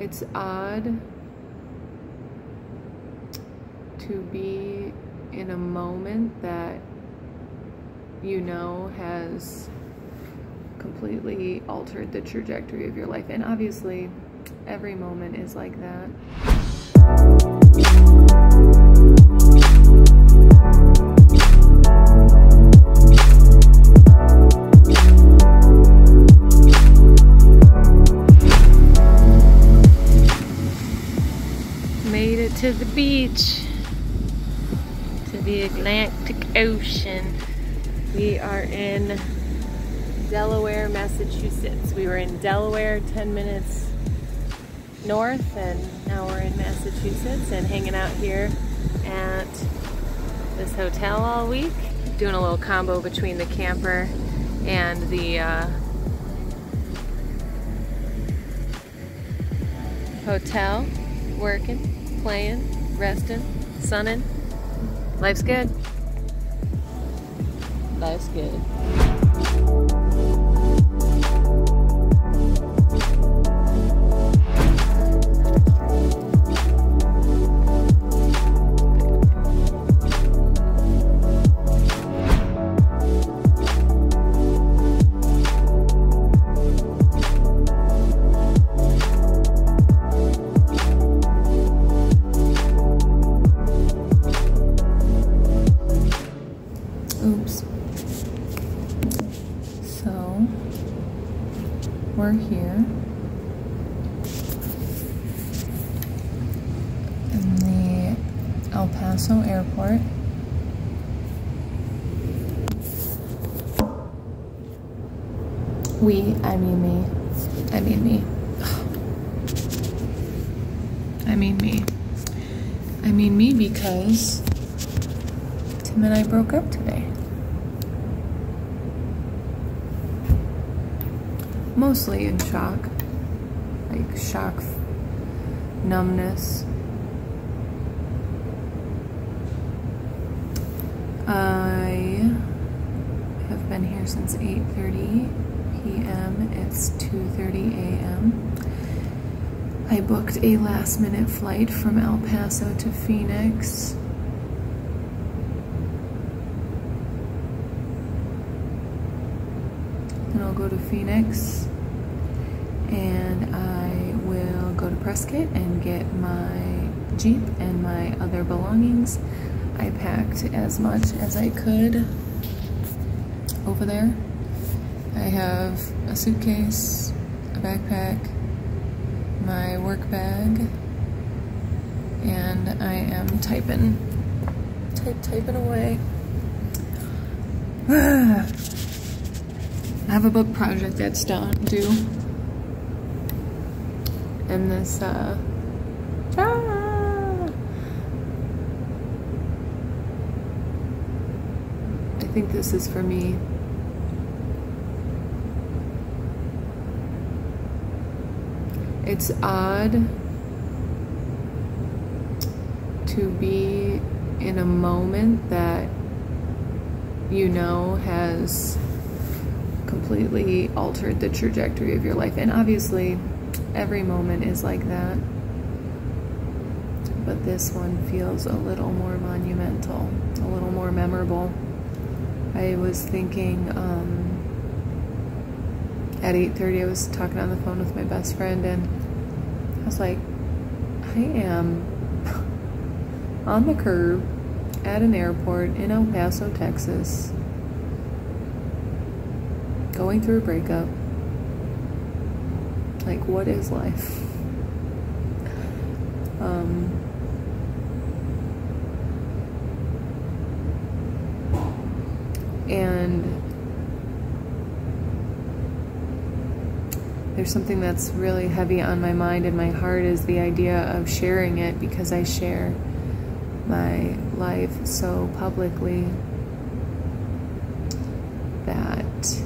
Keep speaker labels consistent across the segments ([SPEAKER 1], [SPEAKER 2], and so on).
[SPEAKER 1] It's odd to be in a moment that you know has completely altered the trajectory of your life. And obviously, every moment is like that. Made it to the beach, to the Atlantic Ocean. We are in Delaware, Massachusetts. We were in Delaware 10 minutes north, and now we're in Massachusetts and hanging out here at this hotel all week. Doing a little combo between the camper and the hotel. Working, playing, resting, sunning. Life's good. Life's good. Oops. So, we're here in the El Paso airport. I mean me. I mean me because Tim and I broke up today. Mostly in shock, like shock, numbness. I have been here since 8:30 p.m. It's 2:30 a.m. I booked a last-minute flight from El Paso to Phoenix. And I'll go to Phoenix and I will go to Prescott and get my Jeep and my other belongings. I packed as much as I could over there. I have a suitcase, a backpack, my work bag, and I am typing away. I have a book project that's due, and this I think this is for me. It's odd to be in a moment that you know has completely altered the trajectory of your life. And obviously, every moment is like that. But this one feels a little more monumental, a little more memorable. I was thinking, at 8:30 I was talking on the phone with my best friend, and I was like, I am on the curb at an airport in El Paso, Texas, going through a breakup. Like, what is life? And there's something that's really heavy on my mind and my heart, is the idea of sharing it, because I share my life so publicly that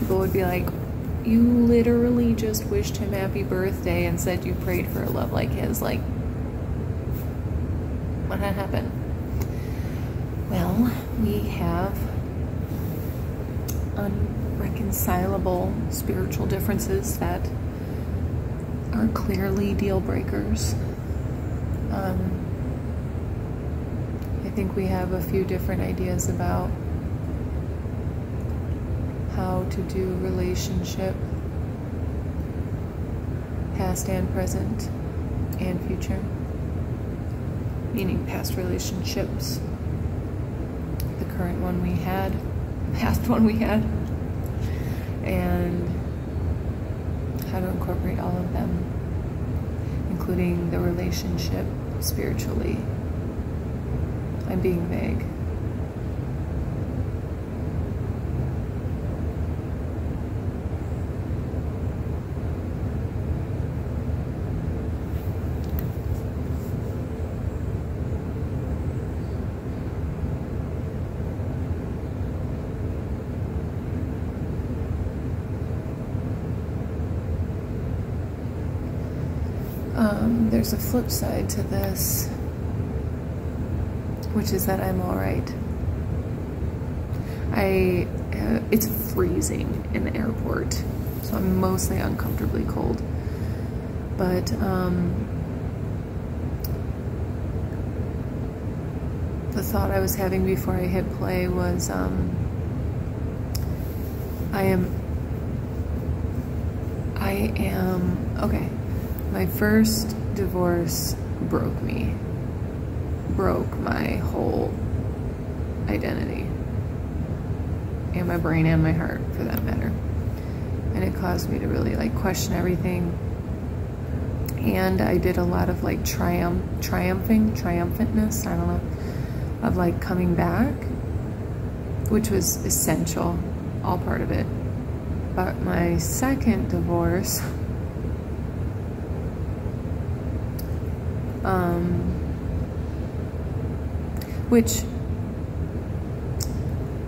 [SPEAKER 1] people would be like, you literally just wished him happy birthday and said you prayed for a love like his. Like, what had happened? Well, we have unreconcilable spiritual differences that are clearly deal breakers. I think we have a few different ideas about how to do relationship, past and present and future, meaning past relationships, the current one we had, the past one we had, and how to incorporate all of them, including the relationship spiritually. I'm being vague. There's a flip side to this, which is that I'm all right. It's freezing in the airport, so I'm mostly uncomfortably cold. But the thought I was having before I hit play was I am okay. My first divorce broke me. Broke my whole identity. And my brain and my heart, for that matter. And it caused me to really like question everything. And I did a lot of like triumphantness, I don't know, of like coming back, which was essential, all part of it. But my second divorce, which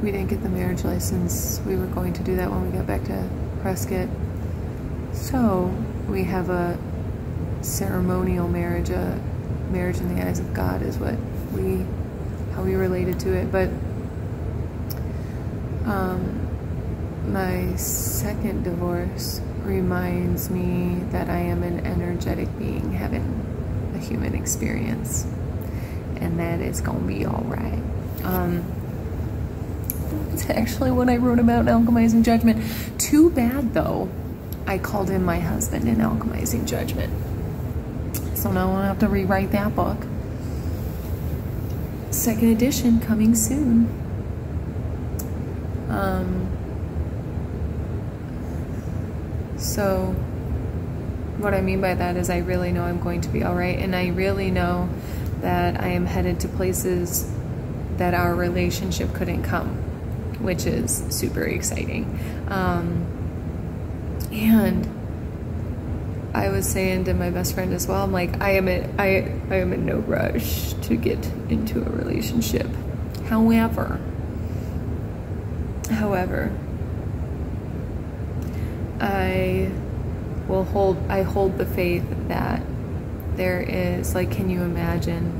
[SPEAKER 1] we didn't get the marriage license. We were going to do that when we got back to Prescott. So we have a ceremonial marriage, a marriage in the eyes of God is how we related to it. But my second divorce reminds me that I am an energetic being having a human experience, and that it's gonna be all right. It's actually what I wrote about in Alchemizing Judgment. Too bad though, I called him my husband in Alchemizing Judgment. So now I'll have to rewrite that book. Second edition coming soon. So what I mean by that is I really know I'm going to be all right, and I really know that I am headed to places that our relationship couldn't come, which is super exciting. And I was saying to my best friend as well, I'm like, I am in no rush to get into a relationship. However, I hold the faith that there is, like, can you imagine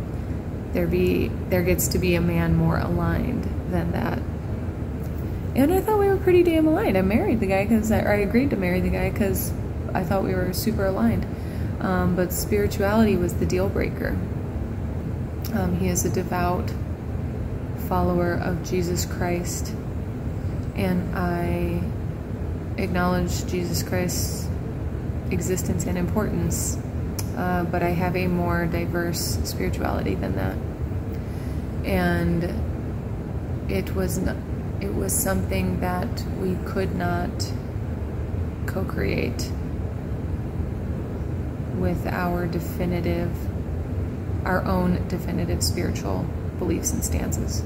[SPEAKER 1] there gets to be a man more aligned than that? And I thought we were pretty damn aligned. I married the guy I agreed to marry the guy because I thought we were super aligned. But spirituality was the deal breaker. He is a devout follower of Jesus Christ, and I acknowledge Jesus Christ's existence and importance, but I have a more diverse spirituality than that. And it was something that we could not co-create with our own definitive spiritual beliefs and stances.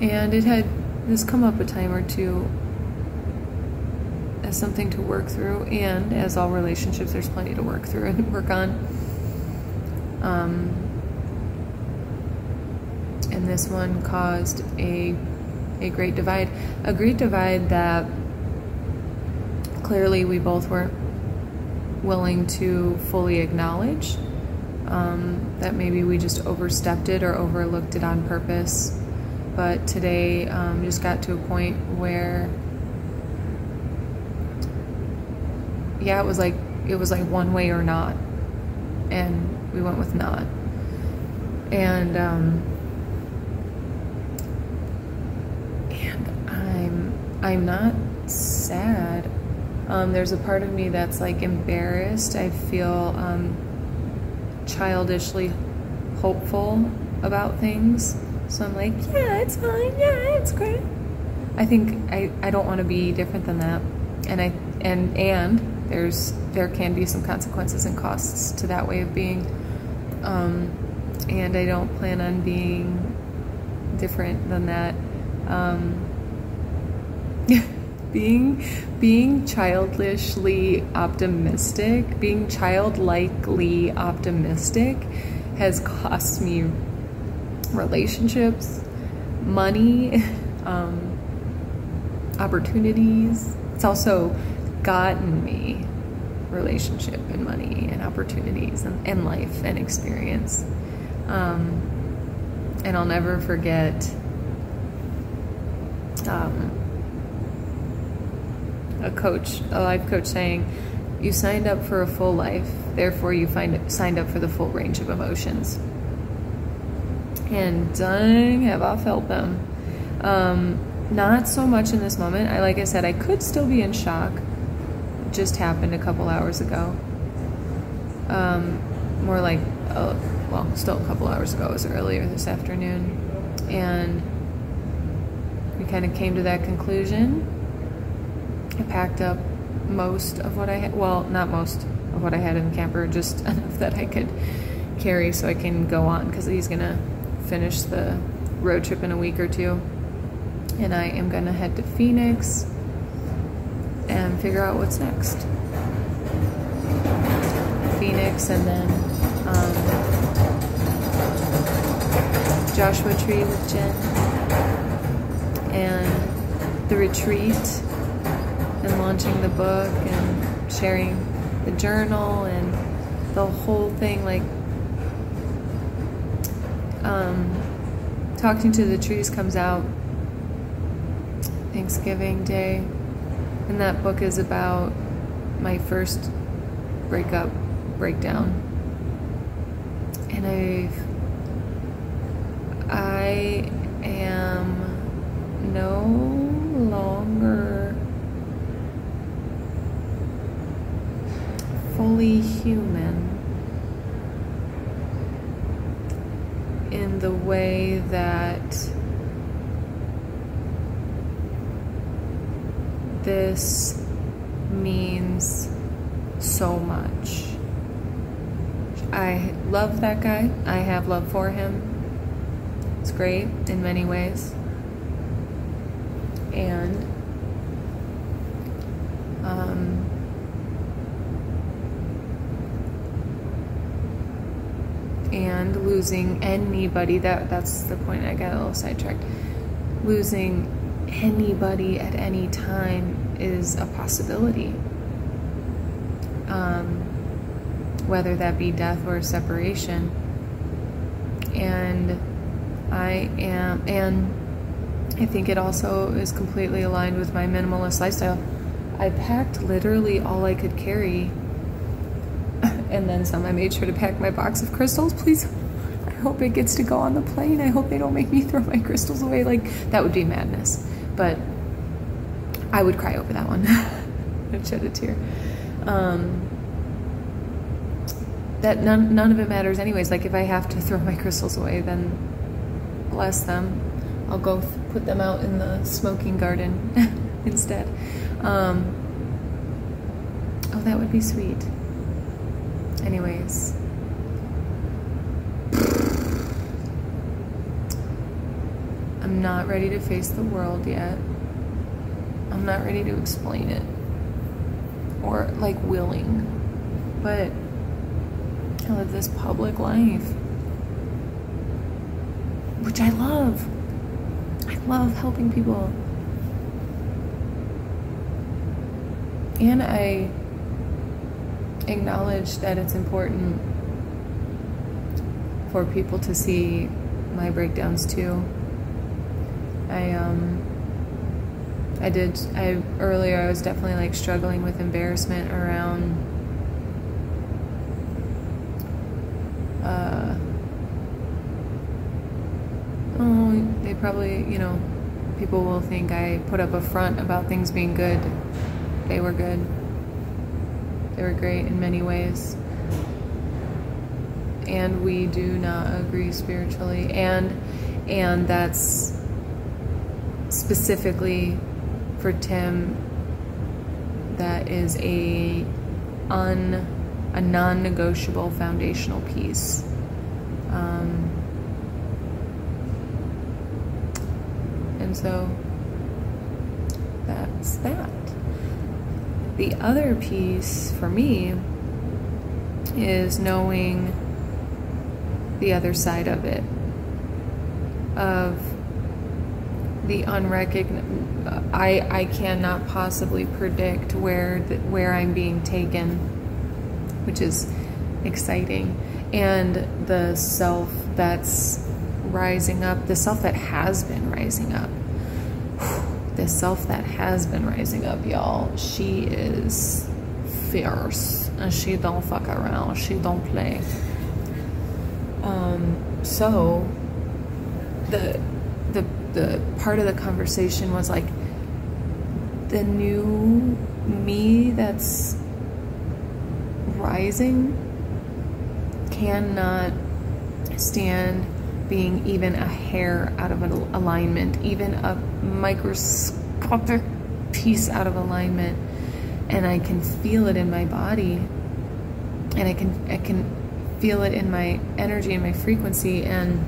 [SPEAKER 1] And it has come up a time or two as something to work through, and as all relationships, there's plenty to work through and work on. And this one caused a great divide. A great divide that clearly we both weren't willing to fully acknowledge. That maybe we just overstepped it or overlooked it on purpose. But today just got to a point where, yeah, it was like it was like one way or not, and we went with not. And I'm not sad. There's a part of me that's like embarrassed. I feel childishly hopeful about things. So I'm like, yeah, it's fine. Yeah, it's great. I think I don't want to be different than that. And there can be some consequences and costs to that way of being. And I don't plan on being different than that. Being childishly optimistic, being childlikely optimistic has cost me relationships, money, opportunities. It's also gotten me relationship and money and opportunities and life and experience. And I'll never forget a life coach saying, you signed up for a full life, therefore you signed up for the full range of emotions. And dang, have I felt them. Not so much in this moment. Like I said, I could still be in shock. It just happened a couple hours ago. More like, well, still a couple hours ago. It was earlier this afternoon. And we kind of came to that conclusion. I packed up most of what I had, well, not most of what I had in the camper, just enough that I could carry so I can go on, because he's gonna finish the road trip in a week or two. And I am gonna head to Phoenix and figure out what's next. Phoenix, and then Joshua Tree with Jen, and the retreat, and launching the book, and sharing the journal, and the whole thing, like Talking to the Trees comes out Thanksgiving Day, and that book is about my first breakdown, and I am no longer fully human in the way that this means so much. I love that guy. I have love for him. It's great in many ways. And losing anybody, that's the point. I got a little sidetracked. Losing anybody at any time is a possibility. Whether that be death or separation. And I think it also is completely aligned with my minimalist lifestyle. I packed literally all I could carry, and then some. I made sure to pack my box of crystals. Please, I hope it gets to go on the plane. I hope they don't make me throw my crystals away. Like, that would be madness. But I would cry over that one. I'd shed a tear. That none of it matters anyways. Like, if I have to throw my crystals away, then bless them. I'll go put them out in the smoking garden instead. Oh, that would be sweet. Anyways. I'm not ready to face the world yet. I'm not ready to explain it. Or, like, willing. But I live this public life, which I love. I love helping people. And I acknowledge that it's important for people to see my breakdowns too. Earlier I was definitely like struggling with embarrassment around they probably, you know, people will think I put up a front about things being good. They were good. They were great in many ways. And we do not agree spiritually. And that's specifically for Tim, that is a non-negotiable foundational piece. And so that's that. The other piece for me is knowing the other side of it, of the unrecognized. I cannot possibly predict where I'm being taken, which is exciting, and the self that's rising up, the self that has been rising up. The self that has been rising up, y'all, she is fierce, and she don't fuck around, she don't play. So the part of the conversation was like, the new me that's rising cannot stand being even a hair out of an alignment, even a microscopic piece out of alignment. And I can feel it in my body, and I can feel it in my energy and my frequency, and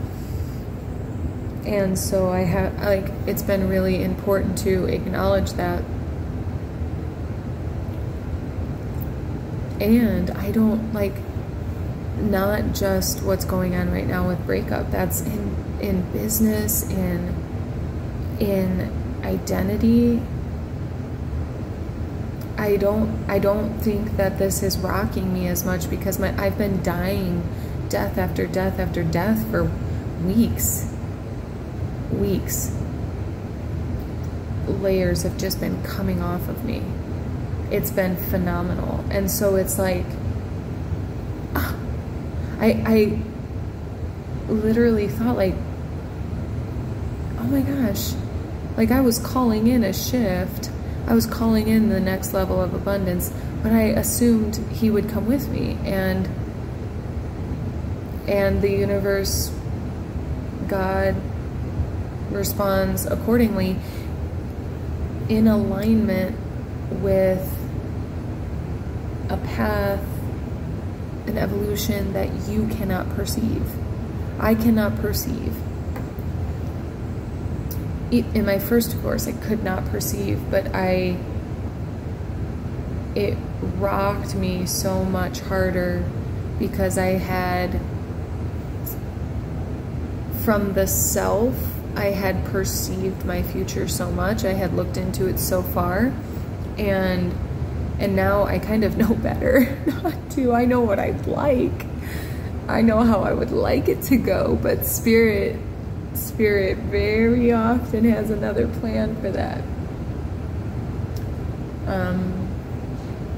[SPEAKER 1] so I have, like, it's been really important to acknowledge that. And I don't, like, not just what's going on right now with breakup, that's in business, in identity. I don't think that this is rocking me as much, because I've been dying death after death after death for weeks. Layers have just been coming off of me. It's been phenomenal. And so it's like, I literally thought, like, oh my gosh, like I was calling in a shift. I was calling in the next level of abundance, but I assumed he would come with me, and the universe, God, responds accordingly, in alignment with a path, an evolution that you cannot perceive. I cannot perceive. In my first course, I could not perceive, but it rocked me so much harder, because I had, from the self, I had perceived my future so much. I had looked into it so far, and now I kind of know better not to. I know what I'd like. I know how I would like it to go, but Spirit very often has another plan for that.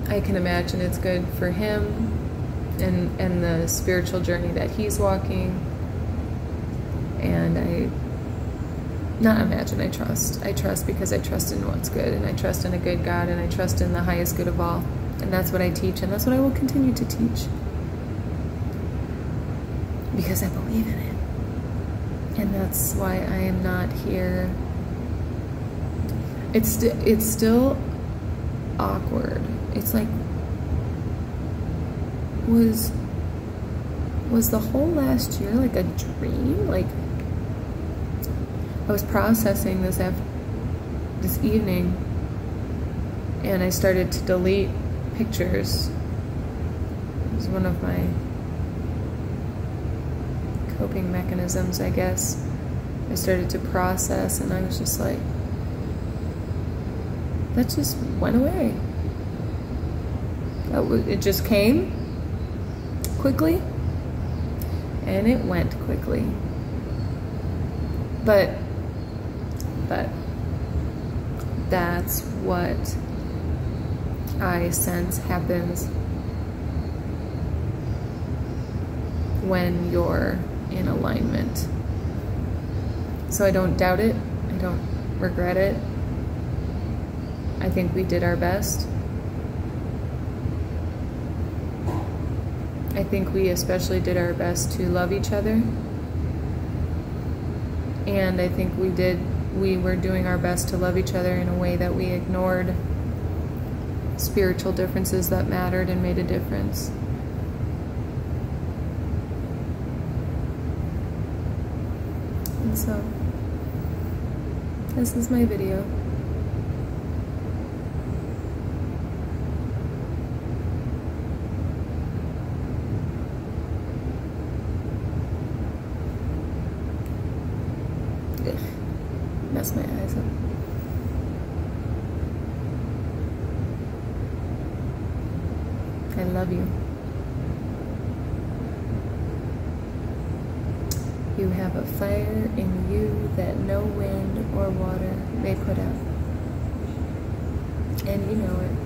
[SPEAKER 1] I can imagine it's good for him and the spiritual journey that he's walking. And I trust. I trust because I trust in what's good, and I trust in a good God, and I trust in the highest good of all. And that's what I teach, and that's what I will continue to teach, because I believe in it. And that's why I am not here. It's still awkward. It's like, was the whole last year like a dream? Like, I was processing this evening, and I started to delete pictures. It was one of my coping mechanisms, I guess. I started to process, and I was just like, that just went away. It just came quickly, and it went quickly. But that's what I sense happens when you're in alignment. So I don't doubt it. I don't regret it. I think we did our best. I think we especially did our best to love each other. And I think we were doing our best to love each other in a way that we ignored spiritual differences that mattered and made a difference. And so, this is my video. Ugh, mess my eyes up. I love you. You have a fire in you that no wind or water may put out. And you know it.